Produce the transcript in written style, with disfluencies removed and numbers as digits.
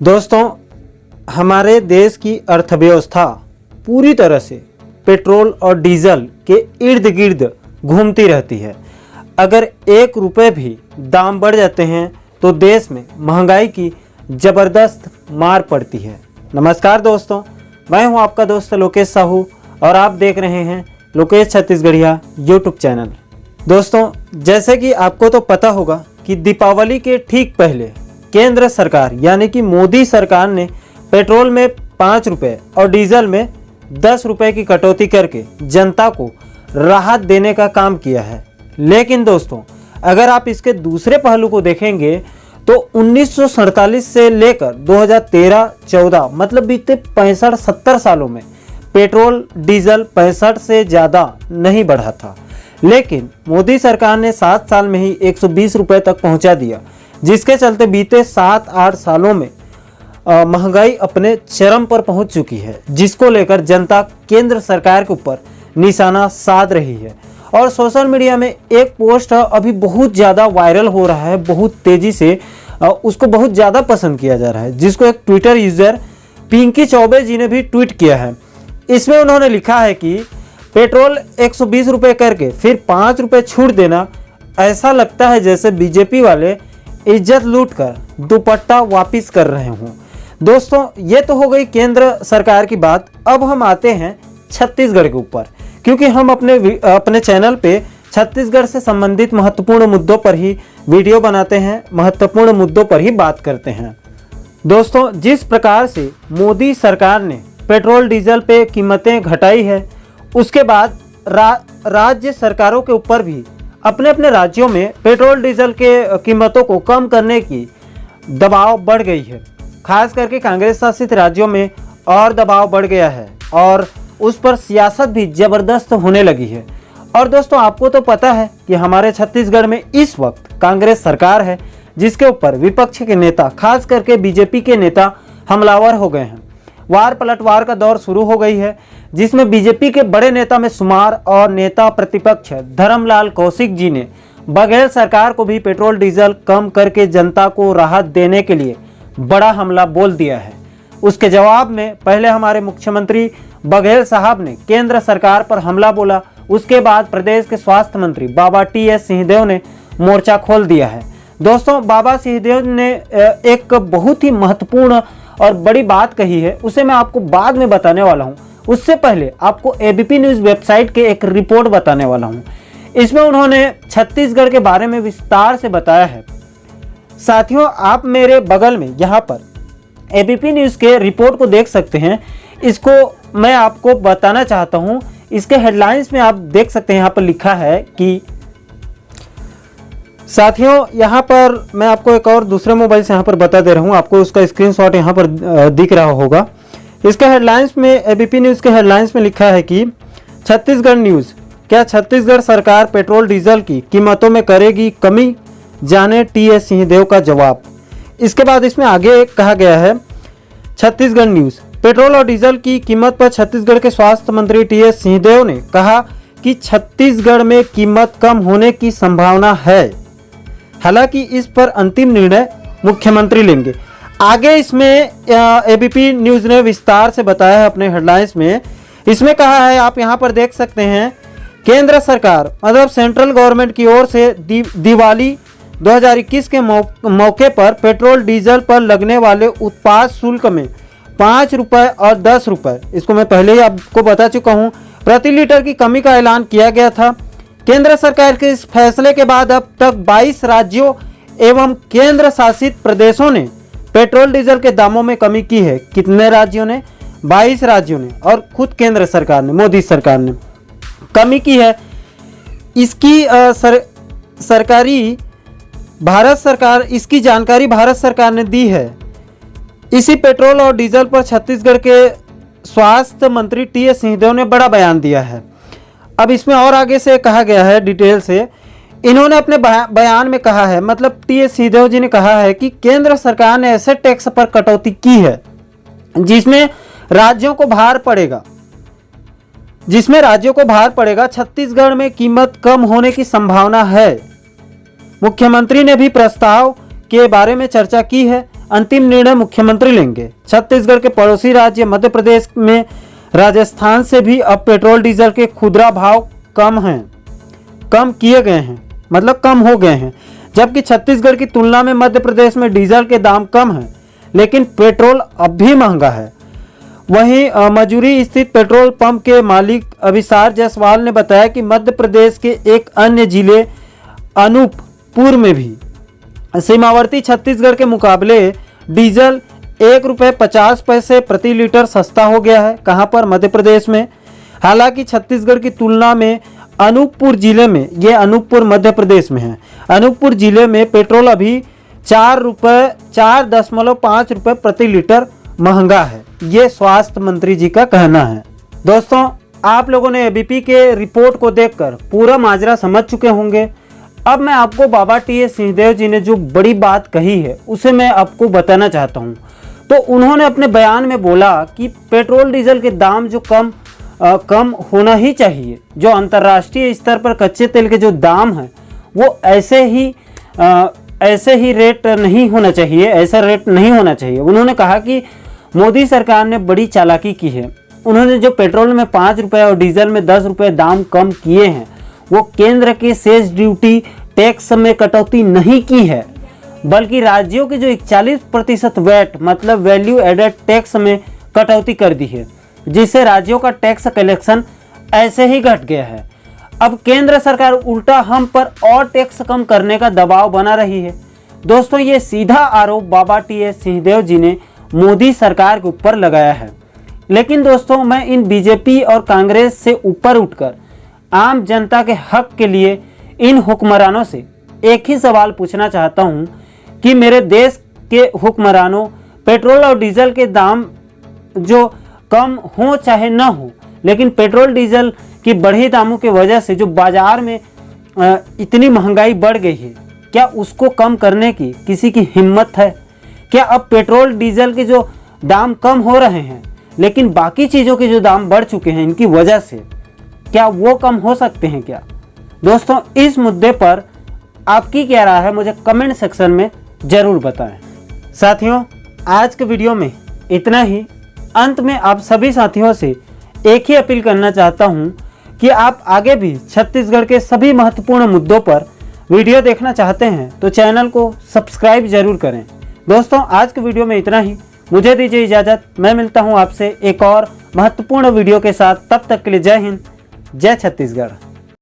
दोस्तों, हमारे देश की अर्थव्यवस्था पूरी तरह से पेट्रोल और डीजल के इर्द गिर्द घूमती रहती है। अगर 1 रुपये भी दाम बढ़ जाते हैं तो देश में महंगाई की ज़बरदस्त मार पड़ती है। नमस्कार दोस्तों, मैं हूं आपका दोस्त लोकेश साहू और आप देख रहे हैं लोकेश छत्तीसगढ़िया यूट्यूब चैनल। दोस्तों, जैसे कि आपको तो पता होगा कि दीपावली के ठीक पहले केंद्र सरकार यानी कि मोदी सरकार ने पेट्रोल में 5 रुपये और डीजल में 10 रुपये की कटौती करके जनता को राहत देने का काम किया है। लेकिन दोस्तों, अगर आप इसके दूसरे पहलू को देखेंगे तो 1947 से लेकर 2013-14 मतलब बीते 65-70 सालों में पेट्रोल डीजल 65 से ज़्यादा नहीं बढ़ा था। लेकिन मोदी सरकार ने 7 साल में ही 120 रुपये तक पहुंचा दिया, जिसके चलते बीते 7-8 सालों में महंगाई अपने चरम पर पहुंच चुकी है, जिसको लेकर जनता केंद्र सरकार के ऊपर निशाना साध रही है। और सोशल मीडिया में एक पोस्ट अभी बहुत ज़्यादा वायरल हो रहा है, बहुत तेज़ी से उसको बहुत ज़्यादा पसंद किया जा रहा है, जिसको एक ट्विटर यूज़र पिंकी चौबे जी ने भी ट्वीट किया है। इसमें उन्होंने लिखा है कि पेट्रोल 120 रुपये करके फिर 5 रुपये छूट देना, ऐसा लगता है जैसे बीजेपी वाले इज्जत लूटकर दुपट्टा वापिस कर रहे हों। दोस्तों, ये तो हो गई केंद्र सरकार की बात। अब हम आते हैं छत्तीसगढ़ के ऊपर, क्योंकि हम अपने चैनल पे छत्तीसगढ़ से संबंधित महत्वपूर्ण मुद्दों पर ही वीडियो बनाते हैं, महत्वपूर्ण मुद्दों पर ही बात करते हैं। दोस्तों, जिस प्रकार से मोदी सरकार ने पेट्रोल डीजल पे कीमतें घटाई है, उसके बाद राज्य सरकारों के ऊपर भी अपने अपने राज्यों में पेट्रोल डीजल के कीमतों को कम करने की दबाव बढ़ गई है। खास करके कांग्रेस शासित राज्यों में और दबाव बढ़ गया है और उस पर सियासत भी ज़बरदस्त होने लगी है। और दोस्तों, आपको तो पता है कि हमारे छत्तीसगढ़ में इस वक्त कांग्रेस सरकार है, जिसके ऊपर विपक्ष के नेता खास करके बीजेपी के नेता हमलावर हो गए हैं। वार पलटवार का दौर शुरू हो गई है, जिसमें बीजेपी के बड़े नेता में शुमार और नेता प्रतिपक्ष धर्मलाल कौशिक जी ने बघेल सरकार को भी पेट्रोल डीजल कम करके जनता को राहत देने के लिए बड़ा हमला बोल दिया है। उसके जवाब में पहले हमारे मुख्यमंत्री बघेल साहब ने केंद्र सरकार पर हमला बोला। उसके बाद प्रदेश के स्वास्थ्य मंत्री बाबा टी.एस. सिंहदेव ने मोर्चा खोल दिया है। दोस्तों, बाबा सिंहदेव ने एक बहुत ही महत्वपूर्ण और बड़ी बात कही है, उसे मैं आपको बाद में बताने वाला हूं। उससे पहले आपको एबीपी न्यूज़ वेबसाइट के एक रिपोर्ट बताने वाला हूं। इसमें उन्होंने छत्तीसगढ़ के बारे में विस्तार से बताया है। साथियों, आप मेरे बगल में यहाँ पर एबीपी न्यूज़ के रिपोर्ट को देख सकते हैं। इसको मैं आपको बताना चाहता हूँ। इसके हेडलाइंस में आप देख सकते हैं, यहाँ पर लिखा है कि साथियों, यहाँ पर मैं आपको एक और दूसरे मोबाइल से यहाँ पर बता दे रहा हूँ, आपको उसका स्क्रीनशॉट यहाँ पर दिख रहा होगा। इसके हेडलाइंस में एबीपी न्यूज़ के हेडलाइंस में लिखा है कि छत्तीसगढ़ न्यूज़, क्या छत्तीसगढ़ सरकार पेट्रोल डीजल की कीमतों में करेगी कमी, जाने टी.एस. सिंहदेव का जवाब। इसके बाद इसमें आगे कहा गया है, छत्तीसगढ़ न्यूज़, पेट्रोल और डीजल की कीमत पर छत्तीसगढ़ के स्वास्थ्य मंत्री टी.एस. सिंहदेव ने कहा कि छत्तीसगढ़ में कीमत कम होने की संभावना है, हालांकि इस पर अंतिम निर्णय मुख्यमंत्री लेंगे। आगे इसमें एबीपी न्यूज़ ने विस्तार से बताया है अपने हेडलाइंस में। इसमें कहा है, आप यहाँ पर देख सकते हैं, केंद्र सरकार मतलब सेंट्रल गवर्नमेंट की ओर से दिवाली 2021 के मौके पर पेट्रोल डीजल पर लगने वाले उत्पाद शुल्क में 5 रुपये और 10 रुपये, इसको मैं पहले ही आपको बता चुका हूँ, प्रति लीटर की कमी का ऐलान किया गया था। केंद्र सरकार के इस फैसले के बाद अब तक 22 राज्यों एवं केंद्र शासित प्रदेशों ने पेट्रोल डीजल के दामों में कमी की है। कितने राज्यों ने? 22 राज्यों ने, और खुद केंद्र सरकार ने, मोदी सरकार ने कमी की है। इसकी सरकारी भारत सरकार, इसकी जानकारी भारत सरकार ने दी है। इसी पेट्रोल और डीजल पर छत्तीसगढ़ के स्वास्थ्य मंत्री टी.एस. सिंहदेव ने बड़ा बयान दिया है। अब इसमें और आगे से कहा गया है डिटेल से, इन्होंने अपने बयान में कहा है, मतलब टी.एस. सिंहदेव जी ने कहा है कि केंद्र सरकार ने ऐसे टैक्स पर कटौती की है जिसमें राज्यों को भार पड़ेगा। छत्तीसगढ़ में कीमत कम होने की संभावना है। मुख्यमंत्री ने भी प्रस्ताव के बारे में चर्चा की है। अंतिम निर्णय मुख्यमंत्री लेंगे। छत्तीसगढ़ के पड़ोसी राज्य मध्य प्रदेश में राजस्थान से भी अब पेट्रोल डीजल के खुदरा भाव कम किए गए हैं, मतलब कम हो गए हैं। जबकि छत्तीसगढ़ की तुलना में मध्य प्रदेश में डीजल के दाम कम हैं, लेकिन पेट्रोल अब भी महंगा है। वहीं मजूरी स्थित पेट्रोल पंप के मालिक अभिसार जायसवाल ने बताया कि मध्य प्रदेश के एक अन्य जिले अनूपपुर में भी सीमावर्ती छत्तीसगढ़ के मुकाबले डीजल ₹1.50 प्रति लीटर सस्ता हो गया है। कहां पर? मध्य प्रदेश में। हालांकि छत्तीसगढ़ की तुलना में अनूपपुर जिले में, ये अनूपपुर मध्य प्रदेश में है, अनूपपुर जिले में पेट्रोल अभी ₹4.5 प्रति लीटर महंगा है। ये स्वास्थ्य मंत्री जी का कहना है। दोस्तों, आप लोगों ने एबीपी के रिपोर्ट को देखकर पूरा माजरा समझ चुके होंगे। अब मैं आपको बाबा टी.एस. सिंहदेव जी ने जो बड़ी बात कही है उसे मैं आपको बताना चाहता हूँ। तो उन्होंने अपने बयान में बोला कि पेट्रोल डीजल के दाम जो कम होना ही चाहिए। जो अंतर्राष्ट्रीय स्तर पर कच्चे तेल के जो दाम हैं वो ऐसे ही रेट नहीं होना चाहिए, ऐसा रेट नहीं होना चाहिए। उन्होंने कहा कि मोदी सरकार ने बड़ी चालाकी की है। उन्होंने जो पेट्रोल में ₹5 और डीजल में ₹10 दाम कम किए हैं, वो केंद्र के सेस ड्यूटी टैक्स में कटौती नहीं की है, बल्कि राज्यों के जो 41% वैट मतलब वैल्यू एडेड टैक्स में कटौती कर दी है, जिससे राज्यों का टैक्स कलेक्शन ऐसे ही घट गया है। अब केंद्र सरकार उल्टा हम पर और टैक्स कम करने का दबाव बना रही है। दोस्तों, ये सीधा आरोप बाबा टी.एस. सिंहदेव जी ने मोदी सरकार के ऊपर लगाया है। लेकिन दोस्तों, मैं इन बीजेपी और कांग्रेस से ऊपर उठकर आम जनता के हक के लिए इन हुक्मरानों से एक ही सवाल पूछना चाहता हूं कि मेरे देश के हुक्मरानों, पेट्रोल और डीजल के दाम जो कम हो चाहे ना हो, लेकिन पेट्रोल डीजल की बढ़ी दामों की वजह से जो बाजार में इतनी महंगाई बढ़ गई है, क्या उसको कम करने की किसी की हिम्मत है? क्या अब पेट्रोल डीजल के जो दाम कम हो रहे हैं, लेकिन बाकी चीज़ों के जो दाम बढ़ चुके हैं इनकी वजह से, क्या वो कम हो सकते हैं क्या? दोस्तों, इस मुद्दे पर आपकी क्या राय है मुझे कमेंट सेक्शन में ज़रूर बताएं। साथियों, आज के वीडियो में इतना ही। अंत में आप सभी साथियों से एक ही अपील करना चाहता हूं कि आप आगे भी छत्तीसगढ़ के सभी महत्वपूर्ण मुद्दों पर वीडियो देखना चाहते हैं तो चैनल को सब्सक्राइब जरूर करें। दोस्तों, आज के वीडियो में इतना ही। मुझे दीजिए इजाज़त। मैं मिलता हूं आपसे एक और महत्वपूर्ण वीडियो के साथ। तब तक के लिए जय हिंद, जय छत्तीसगढ़।